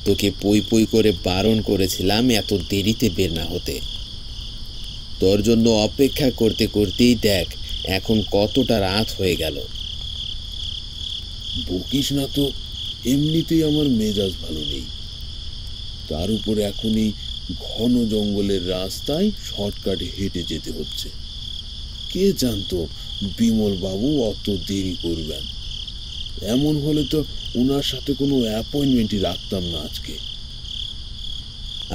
তোকে পই পই করে বারণ করেছিলাম এত দেরিতে বের না হতে। তোর জন্য অপেক্ষা করতে করতেই দেখ এখন কতটা রাত হয়ে গেল। বকিস না তো, এমনিতেই আমার মেজাজ ভালো নেই। তার উপর এখন এই ঘন জঙ্গলের রাস্তায় শর্টকাটে হেঁটে যেতে হচ্ছে। কে জানতো বিমল বাবু অত দেরি করবেন। এমন হলে তো ওনার সাথে কোনো অ্যাপয়েন্টমেন্টই রাখতাম না আজকে।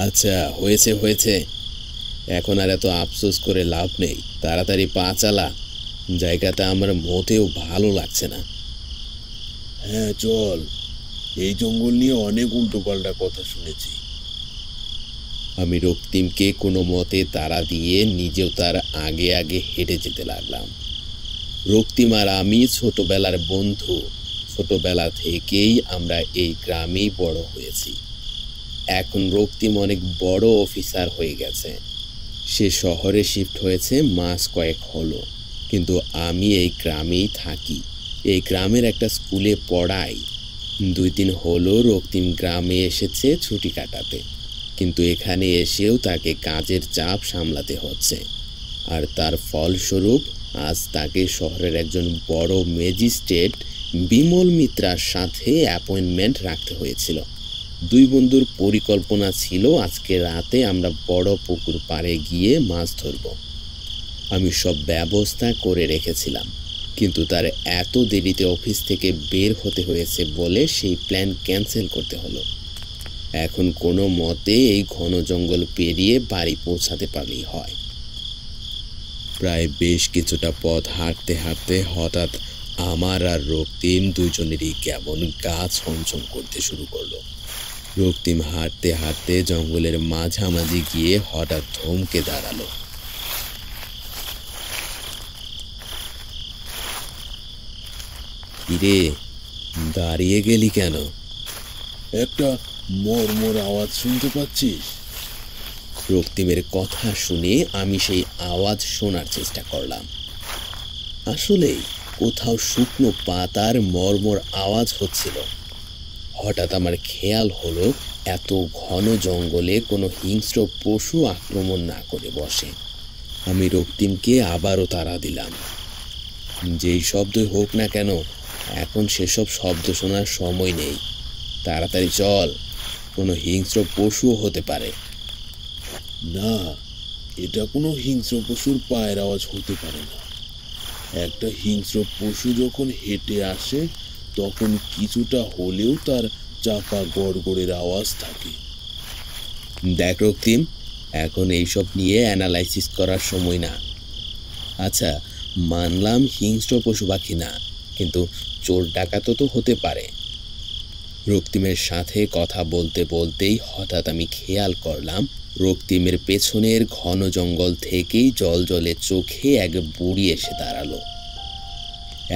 আচ্ছা হয়েছে হয়েছে, এখন আর এত আফসোস করে লাভ নেই। তাড়াতাড়ি পা চালা, জায়গাটা আমার মোটেও ভালো লাগছে না। হ্যাঁ চল, এই জঙ্গল নিয়ে অনেক উল্টোপাল্টা কথা শুনেছি। আমি রক্তিমকে কোনো মতে তাড়া দিয়ে নিজেও তার আগে আগে হেঁটে যেতে লাগলাম। রক্তিম আর আমি ছোটবেলার বন্ধু, ছোটবেলা থেকেই আমরা এই গ্রামেই বড় হয়েছি। এখন রক্তিম অনেক বড় অফিসার হয়ে গেছে, সে শহরে শিফট হয়েছে মাস কয়েক হলো, কিন্তু আমি এই গ্রামেই থাকি, এই গ্রামের একটা স্কুলে পড়াই। 2 দিন হলো রক্তিম গ্রামে এসেছে ছুটি কাটাতে, কিন্তু এখানে এসেও তাকে কাজের চাপ সামলাতে হচ্ছে, আর তার ফলস্বরূপ আজ তাকে শহরের একজন বড় ম্যাজিস্ট্রেট বিমল মিত্রার সাথে অ্যাপয়েন্টমেন্ট রাখতে হয়েছিল। 2 বন্ধুর পরিকল্পনা ছিল আজকে রাতে আমরা বড় পুকুর পাড়ে গিয়ে মাছ ধরব। আমি সব ব্যবস্থা করে রেখেছিলাম, কিন্তু তার এত দেরিতে অফিস থেকে বের হতে হয়েছে বলে সেই প্ল্যান ক্যান্সেল করতে হলো। এখন কোনো মতে এই ঘন জঙ্গল পেরিয়ে বাড়ি পৌঁছাতে পারলেই হয়। প্রায় বেশ কিছুটা পথ হাঁটতে হাঁটতে হঠাৎ আমার আর রক্তিম দুজনেরই কেমন গা ছমছম করতে শুরু করলো। রক্তিম হাঁটতে হাঁটতে জঙ্গলের মাঝামাঝি গিয়ে হঠাৎ থমকে দাঁড়ালো। কিরে, দাঁড়িয়ে গেলি কেন? একটা মরমর আওয়াজ শুনতে পাচ্ছিস? রক্তিমের কথা শুনে আমি সেই আওয়াজ শোনার চেষ্টা করলাম। আসলেই কোথাও শুকনো পাতার মরমর আওয়াজ হচ্ছিল। হঠাৎ আমার খেয়াল হলো এত ঘন জঙ্গলে কোনো হিংস্র পশু আক্রমণ না করে বসে। আমি রক্তিমকে আবারও তাড়া দিলাম। যেই শব্দই হোক না কেন, এখন সেসব শব্দ শোনার সময় নেই, তাড়াতাড়ি চল, কোনো হিংস্র পশুও হতে পারে। না, এটা কোনো হিংস্র পশুর পায়ের আওয়াজ হতে পারে না। একটা হিংস্র পশু যখন হেঁটে আসে তখন কিছুটা হলেও তার চাপা গড়গড়ের আওয়াজ থাকে। দেখ রক্তিম, এখন এইসব নিয়ে অ্যানালাইসিস করার সময় না। আচ্ছা মানলাম হিংস্র পশু পাখি না, কিন্তু চোর ডাকাতও তো হতে পারে। রক্তিমের সাথে কথা বলতে বলতেই হঠাৎ আমি খেয়াল করলাম রক্তিমের পেছনের ঘন জঙ্গল থেকেই জলজলে চোখে এক বুড়ি এসে দাঁড়ালো।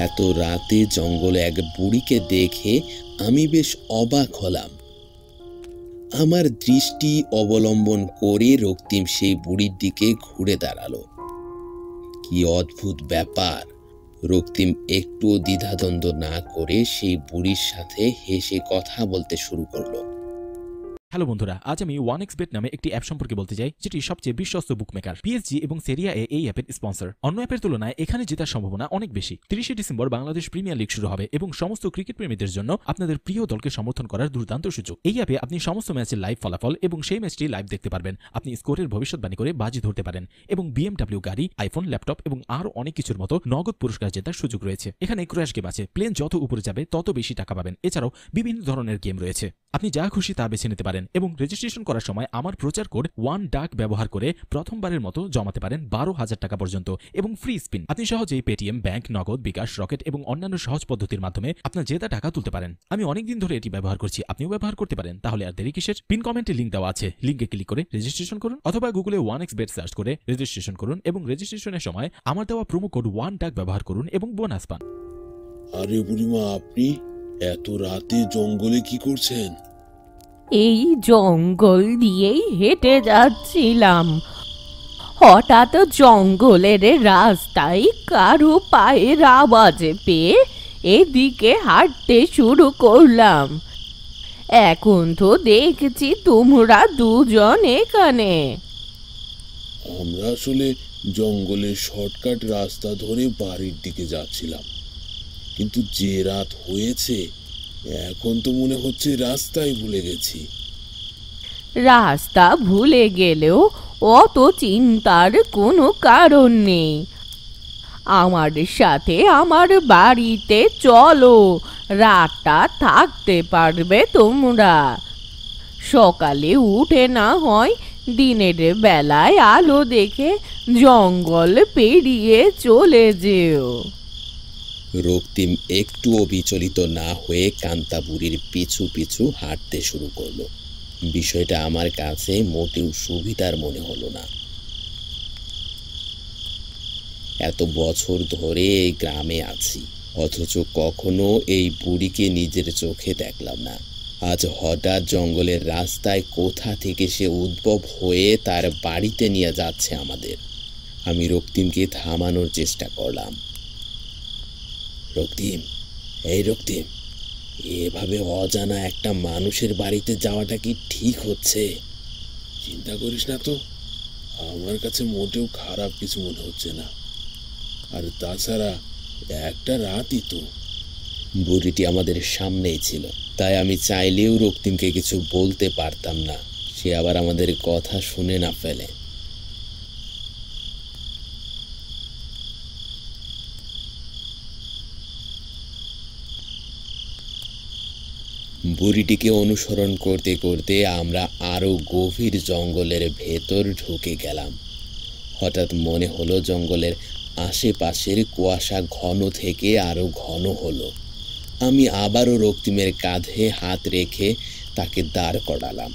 এত রাতে জঙ্গলে এক বুড়িকে দেখে আমি বেশ অবাক হলাম। আমার দৃষ্টি অবলম্বন করে রক্তিম সেই বুড়ির দিকে ঘুরে দাঁড়ালো। কি অদ্ভুত ব্যাপার! রক্তিম একটুও দ্বিধাদ্বন্দ্ব না করে সেই বুড়ির সাথে হেসে কথা বলতে শুরু করলো। হ্যালো বন্ধুরা, আজ আমি 1xbet নামে একটি অ্যাপ সম্পর্কে বলতে চাই, যেটি সবচেয়ে বিশ্বস্ত বুকমেকার। পিএসজি এবং সেরিয়া এ এই অ্যাপের স্পন্সর। অন্য অ্যাপের তুলনায় এখানে জেতার সম্ভাবনা অনেক বেশি। 30 ডিসেম্বর বাংলাদেশ প্রিমিয়ার লিগ শুরু হবে এবং সমস্ত ক্রিকেট প্রেমীদের জন্য আপনাদের প্রিয় দলকে সমর্থন করার দুর্দান্ত সুযোগ। এই অ্যাপে আপনি সমস্ত ম্যাচের লাইভ ফলাফল এবং সেই ম্যাচটি লাইভ দেখতে পারবেন। আপনি স্কোরের ভবিষ্যৎবাণী করে বাজি ধরতে পারেন এবং BMW গাড়ি, আইফোন, ল্যাপটপ এবং আরও অনেক কিছুর মতো নগদ পুরস্কার জেতার সুযোগ রয়েছে। এখানে ক্র্যাশ গেম আছে, প্লেন যত উপরে যাবে তত বেশি টাকা পাবেন। এছাড়াও বিভিন্ন ধরনের গেম রয়েছে, আপনি যা খুশি তা বেছে নিতে পারেন এবং রেজিস্ট্রেশন করার সময় আমার প্রচার কোড 1DAK ব্যবহার করে প্রথমবারের মতো জমাতে পারেন 12,000 টাকা পর্যন্ত এবং ফ্রি স্পিন। আপনি সহজেই পেটিএম, ব্যাংক, নগদ, বিকাশ, রকেট এবং অন্যান্য সহজ পদ্ধতির মাধ্যমে আপনার জেতা টাকা তুলতে পারেন। আমি অনেকদিন ধরে এটি ব্যবহার করছি, আপনিও ব্যবহার করতে পারেন। তাহলে আর দেরি কিসের? পিন কমেন্টে লিংক দেওয়া আছে, লিংকে ক্লিক করে রেজিস্ট্রেশন করুন অথবা গুগলে 1xbet সার্চ করে রেজিস্ট্রেশন করুন এবং রেজিস্ট্রেশনের সময় আমার দেওয়া প্রোমো কোড 1DAK ব্যবহার করুন এবং বোনাস পান। আরে বুড়িমা, আপনি এত রাতে জঙ্গলে কি করছেন? এই জঙ্গল দিয়েই হেঁটে যাচ্ছিলাম, হঠাৎ জঙ্গলের রাস্তায় কারো পায়ের আওয়াজ পেয়ে এদিকে হাঁটতে শুরু করলাম। এখন তো দেখছি তোমরা দুজন এখানে। আমরা আসলে জঙ্গলের শর্টকাট রাস্তা ধরে বাড়ির দিকে যাচ্ছিলাম, কিন্তু যে রাত হয়েছে এখন তো মনে হচ্ছে রাস্তাই ভুলে গেছি। রাস্তা ভুলে গেলেও অত চিন্তার কোনো কারণ নেই। আমার সাথে আমার বাড়িতে চলো, রাতটা থাকতে পারবে তোমরা। সকালে উঠে না হয় দিনের বেলায় আলো দেখে জঙ্গল পেরিয়ে চলে যেও। রক্তিম একটুও বিচলিত না হয়ে কান্তা বুড়ির পিছু পিছু হাঁটতে শুরু করলো। বিষয়টা আমার কাছে মোটেও সুবিধার মনে হলো না। এত বছর ধরে এই গ্রামে আছি, অথচ কখনো এই বুড়িকে নিজের চোখে দেখলাম না। আজ হঠাৎ জঙ্গলের রাস্তায় কোথা থেকে সে উদ্ভব হয়ে তার বাড়িতে নিয়ে যাচ্ছে আমাদের। আমি রক্তিমকে থামানোর চেষ্টা করলাম। রক্তিম, এই রক্তিম, এভাবে অজানা একটা মানুষের বাড়িতে যাওয়াটা কি ঠিক হচ্ছে? চিন্তা করিস না তো, আমার কাছে মোটেও খারাপ কিছু মনে হচ্ছে না। আর তাছাড়া একটা রাতই তো। বুড়িটি আমাদের সামনেই ছিল, তাই আমি চাইলেও রক্তিমকে কিছু বলতে পারতাম না, সে আবার আমাদের কথা শুনে না ফেলে। বুড়িটিকে অনুসরণ করতে করতে আমরা আরো গভীর জঙ্গলের ভেতর ঢুকে গেলাম। হঠাৎ মনে হলো জঙ্গলের আশেপাশের কুয়াশা ঘন থেকে আরো ঘন হলো। আমি আবারও রক্তিমের কাঁধে হাত রেখে তাকে দাঁড় করালাম।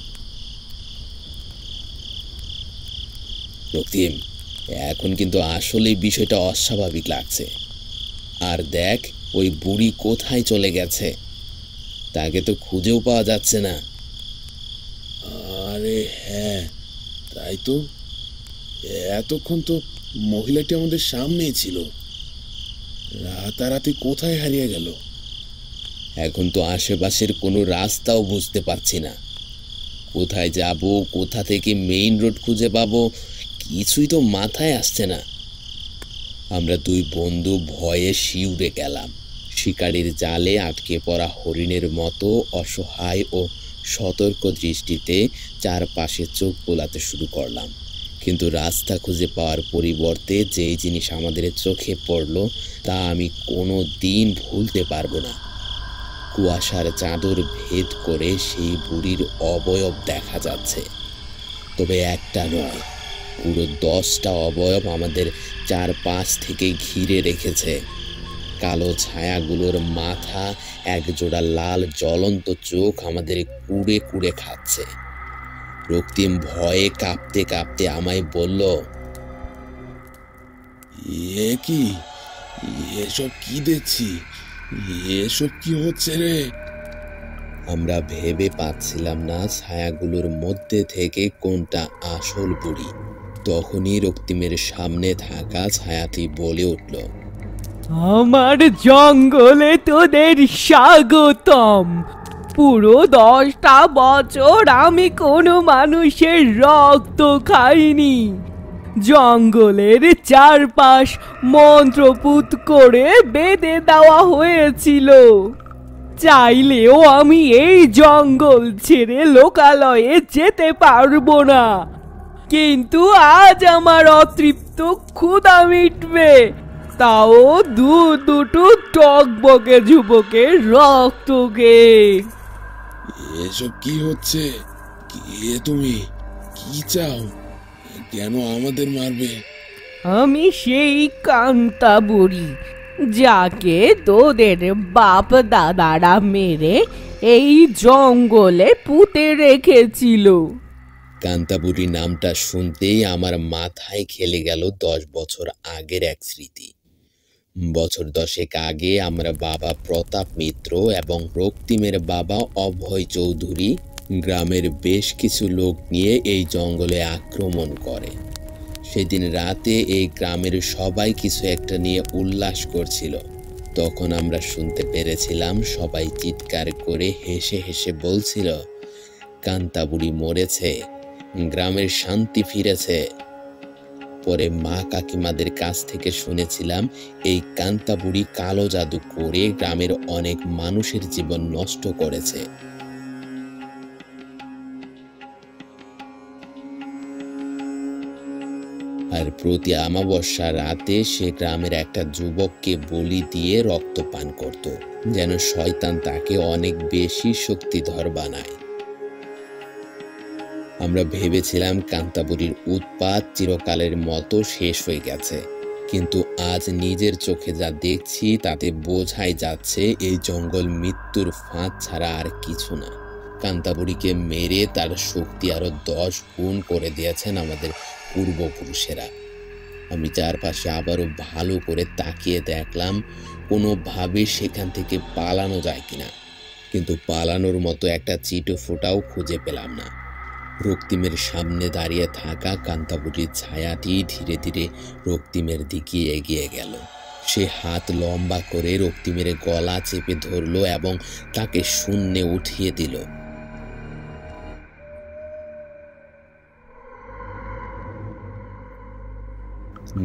রক্তিম, এখন কিন্তু আসলে বিষয়টা অস্বাভাবিক লাগছে। আর দেখ, ওই বুড়ি কোথায় চলে গেছে, তাকে তো খুঁজেও পাওয়া যাচ্ছে না। আরে হ্যাঁ, তাই তো। এতক্ষণ তো মহিলাটি আমাদের সামনেই ছিল, রাতারাতি কোথায় হারিয়ে গেল? এখন তো আশেপাশের কোনো রাস্তাও বুঝতে পারছি না। কোথায় যাব, কোথা থেকে মেইন রোড খুঁজে পাবো, কিছুই তো মাথায় আসছে না। আমরা দুই বন্ধু ভয়ে শিউরে গেলাম। শিকারীর জালে আটকে পড়া হরিণের মতো অসহায় ও সতর্ক দৃষ্টিতে চারপাশে চোখ বোলাতে শুরু করলাম। কিন্তু রাস্তা খুঁজে পাওয়ার পরিবর্তে যেই জিনিস আমাদের চোখে পড়ল তা আমি কোনো দিন ভুলতে পারবো না। কুয়াশার চাদর ভেদ করে সেই বুড়ির অবয়ব দেখা যাচ্ছে, তবে একটা নয়, পুরো 10টা অবয়ব আমাদের চারপাশ থেকে ঘিরে রেখেছে। কালো ছায়াগুলোর মাথা, একজোড়া লাল জ্বলন্ত চোখ আমাদের কুড়ে কুড়ে খাচ্ছে। রক্তিম ভয়ে কাঁপতে কাঁপতে আমায় বলল, এ কি, এসব কি দেখছি? এসব কি হচ্ছে রে? আমরা ভেবে পাচ্ছিলাম না ছায়াগুলোর মধ্যে থেকে কোনটা আসল বুড়ি। তখনই রক্তিমের সামনে থাকা ছায়াটি বলে উঠল, আমার জঙ্গলে তোদের স্বাগতম। পুরো 10টা বছর আমি কোনো মানুষের রক্ত খাইনি। জঙ্গলের চারপাশ মন্ত্রপুত করে বেঁধে দেওয়া হয়েছিল। চাইলেও আমি এই জঙ্গল ছেড়ে লোকালয়ে যেতে পারবো না, কিন্তু আজ আমার অতৃপ্ত ক্ষুধা মিটবে, তাও দুটো টকবকে যুবকের রক্তকে। এসব কি হচ্ছে? কে তুমি? কি চাও? কেন আমাদের মারবে? আমি সেই কান্তা বুড়ি, যাকে তোদের বাপ দাদারা মেরে এই জঙ্গলে পুঁতে রেখেছিল। কান্তাবুড়ি নামটা শুনতেই আমার মাথায় খেলে গেল 10 বছর আগের এক স্মৃতি। বছর 10 আগে আমরা বাবা প্রতাপ মিত্র এবং রক্তিমের বাবা অভয় চৌধুরী গ্রামের বেশ কিছু লোক নিয়ে এই জঙ্গলে আক্রমণ করে। সেদিন রাতে এই গ্রামের সবাই কিছু একটা নিয়ে উল্লাস করছিল। তখন আমরা শুনতে পেরেছিলাম সবাই চিৎকার করে হেসে হেসে বলছিল, কান্তাবুড়ি মরেছে, গ্রামের শান্তি ফিরেছে। পরে মা কাকিমাদের কাছ থেকে শুনেছিলাম এই কান্তাবুড়ি কালো জাদু করে গ্রামের অনেক মানুষের জীবন নষ্ট করেছে। আর প্রতি অমাবস্যা রাতে সে গ্রামের একটা যুবককে বলি দিয়ে রক্ত পান করত, যেন শয়তান তাকে অনেক বেশি শক্তিধর বানায়। আমরা ভেবেছিলাম কান্তাবুড়ির উৎপাত চিরকালের মতো শেষ হয়ে গেছে, কিন্তু আজ নিজের চোখে যা দেখছি তাতে বোঝাই যাচ্ছে এই জঙ্গল মৃত্যুর ফাঁদ ছাড়া আর কিছু না। কান্তাবুড়িকে মেরে তার শক্তি আরো 10 গুণ করে দিয়েছেন আমাদের পূর্বপুরুষেরা। আমি চারপাশে আবারও ভালো করে তাকিয়ে দেখলাম কোনোভাবে সেখান থেকে পালানো যায় কিনা, কিন্তু পালানোর মতো একটা চিটো ফোঁটাও খুঁজে পেলাম না। রক্তিমের সামনে দাঁড়িয়ে থাকা কান্তাবুড়ির ছায়াটি ধীরে ধীরে রক্তিমের দিকে এগিয়ে গেল। সে হাত লম্বা করে রক্তিমের গলা চেপে ধরল এবং তাকে শূন্যে উঠিয়ে দিল।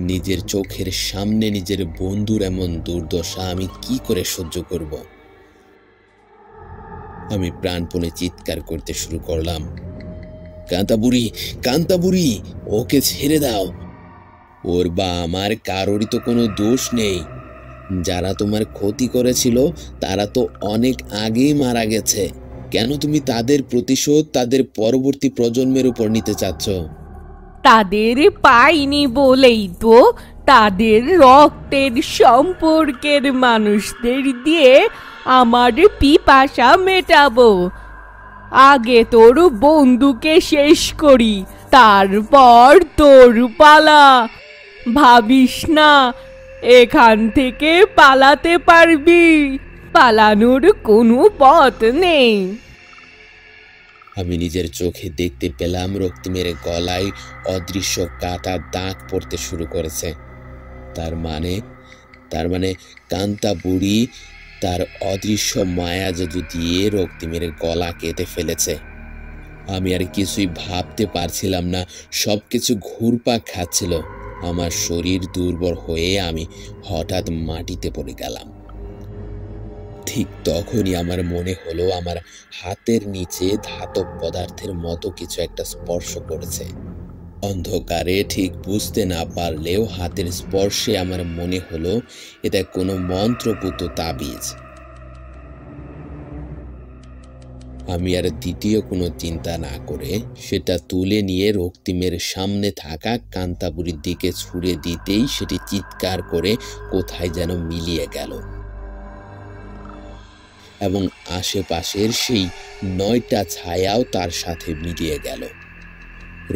নিজের চোখের সামনে নিজের বন্ধুর এমন দুর্দশা আমি কি করে সহ্য করব? আমি প্রাণপণে চিৎকার করতে শুরু করলাম, কান্তাবুড়ি, কান্তাবুড়ি, ওকে ছেড়ে দাও। ওর বা আমার কারোরই তো কোনো দোষ নেই। যারা তোমার ক্ষতি করেছিল তারা তো অনেক আগেই মারা গেছে। কেন তুমি তাদের প্রতিশোধ তাদের পরবর্তী প্রজন্মের উপর নিতে চাচ্ছ? তাদের পাইনি বলেই তো তাদের রক্তের সম্পর্কের মানুষদের দিয়ে আমার পিপাসা মেটাবো। আগে তোর বন্ধুকে শেষ করি, তারপর তোর পালা। ভাবিস না এখান থেকে পালাতে পারবি, পালানোর কোনো পথ নেই। আমি নিজের চোখে দেখতে পেলাম রক্তিমের গলায় অদৃশ্য কাটা দাগ পড়তে শুরু করেছে। তার মানে কান্তাবুড়ি তার অদৃশ্য মায়া জাদু দিয়ে রক্তিমের গলা কেটে ফেলেছে। আমি আর কিছুই ভাবতে পারছিলাম না, সবকিছু ঘুরপাক খাচ্ছিল। আমার শরীর দুর্বল হয়ে আমি হঠাৎ মাটিতে পড়ে গেলাম। ঠিক তখনই আমার মনে হলো আমার হাতের নিচে ধাতব পদার্থের মতো কিছু একটা স্পর্শ করেছে। অন্ধকারে ঠিক বুঝতে না পারলেও হাতের স্পর্শে আমার মনে হলো এটা কোনো মন্ত্রপুত তাবিজ। আমি আর দ্বিতীয় কোনো চিন্তা না করে সেটা তুলে নিয়ে রক্তিমের সামনে থাকা কান্তাবুড়ির দিকে ছুঁড়ে দিতেই সেটি চিৎকার করে কোথায় যেন মিলিয়ে গেল এবং আশেপাশের সেই 9টা ছায়াও তার সাথে মিলিয়ে গেল।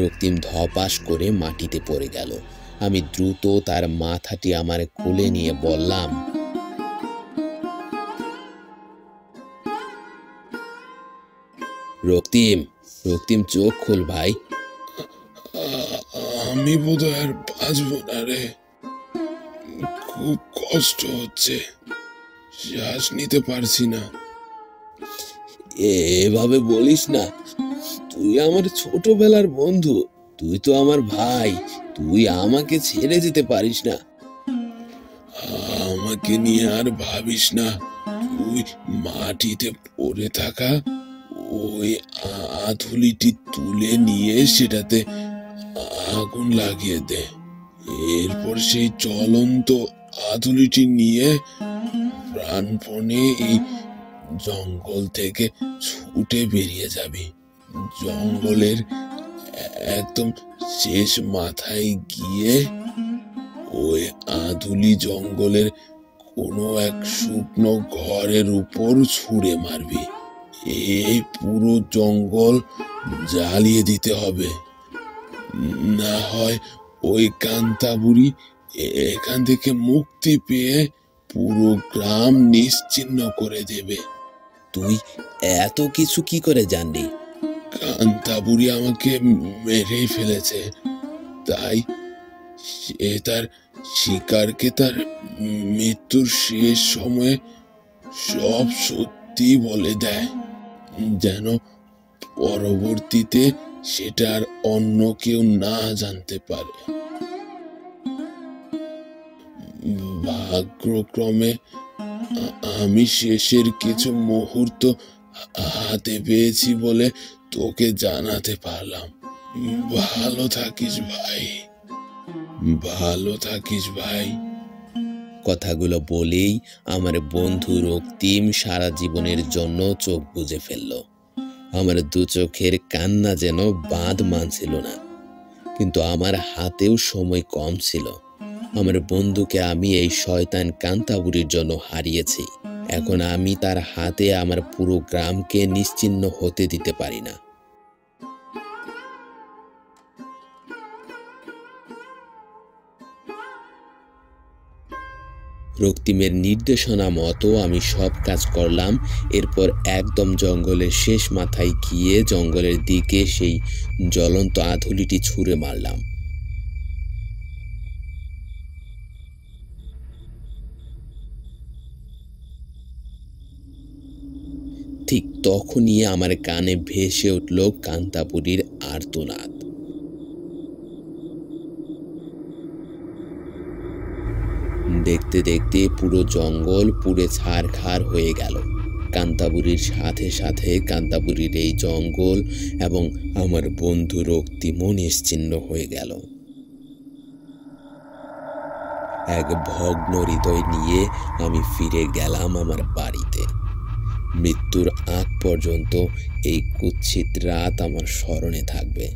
রক্তিম ধপাস করে মাটিতে পড়ে গেল। আমি দ্রুত তার মাথাটি আমার কোলে নিয়ে বললাম, রক্তিম, রক্তিম চোখ খোল ভাই। আমি বোধহয় আর বাঁচবো না রে, খুব কষ্ট হচ্ছে, শ্বাস নিতে পারছি না। এভাবে বলিস না, তুই আমার ছোটবেলার বন্ধু, তুই তো আমার ভাই, তুই আমাকে ছেড়ে যেতে পারিস না। আমাকে নিয়ে আর ভাবিস না, তুই মাটিতে পড়ে থাকা ওই আধুলিটি তুলে নিয়ে সেটাতে আগুন লাগিয়ে দে। এরপর সেই জ্বলন্ত আধুলিটি নিয়ে প্রাণপণে এই জঙ্গল থেকে ছুটে বেরিয়ে যাবি। জঙ্গলের একদম শেষ মাথায় গিয়ে ওই আধুলি জঙ্গলের কোনো এক শুকনো ঘরের উপর ছুঁড়ে মারবি। এই পুরো জঙ্গল জ্বালিয়ে দিতে হবে, না হয় ওই কান্তাবুড়ি এখান থেকে মুক্তি পেয়ে পুরো গ্রাম নিশ্চিহ্ন করে দেবে। তুই এত কিছু কি করে জানলি? কান্তাবুড়ি আমাকে মেরেই ফেলেছে, তাই সে তার শিকারকে তার মৃত্যুর শেষ সময়ে সব সত্যি বলে দেয়, যেন পরবর্তীতে সেটা আর অন্য কেউ না জানতে পারে। ভাগ্যক্রমে আমি শেষের কিছু মুহূর্ত হাতে পেয়েছি বলে তোকে জানাতে পারলাম। ভালো থাকিস ভাই, ভালো থাকিস ভাই। কথাগুলো বলেই আমার বন্ধু রক্তিম সারা জীবনের জন্য চোখ বুজে ফেলল। আমার দু চোখের কান্না যেন বাঁধ মানছিল না, কিন্তু আমার হাতেও সময় কম ছিল। আমার বন্ধুকে আমি এই শয়তান কান্তাবুড়ির জন্য হারিয়েছি। এখন আমি তার হাতে আমার পুরো গ্রামকে নিশ্চিহ্ন হতে দিতে পারি না। রক্তিমের নির্দেশনা মতো আমি সব কাজ করলাম। এরপর একদম জঙ্গলের শেষ মাথায় গিয়ে জঙ্গলের দিকে সেই জ্বলন্ত আধুলিটি ছুঁড়ে মারলাম। ঠিক তখনই আমার কানে ভেসে উঠল কান্তাপুরীর আর্তনাদ। দেখতে দেখতে পুরো জঙ্গল পুড়ে ছারখার হয়ে গেল। কান্তাবুড়ির সাথে সাথে কান্তাবুড়ির এই জঙ্গল এবং আমার বন্ধু রক্তিমও নিশ্চিহ্ন হয়ে গেল। এক ভগ্ন হৃদয় নিয়ে আমি ফিরে গেলাম আমার বাড়িতে। মৃত্যুর আগ পর্যন্ত এই কুৎসিত রাত আমার স্মরণে থাকবে।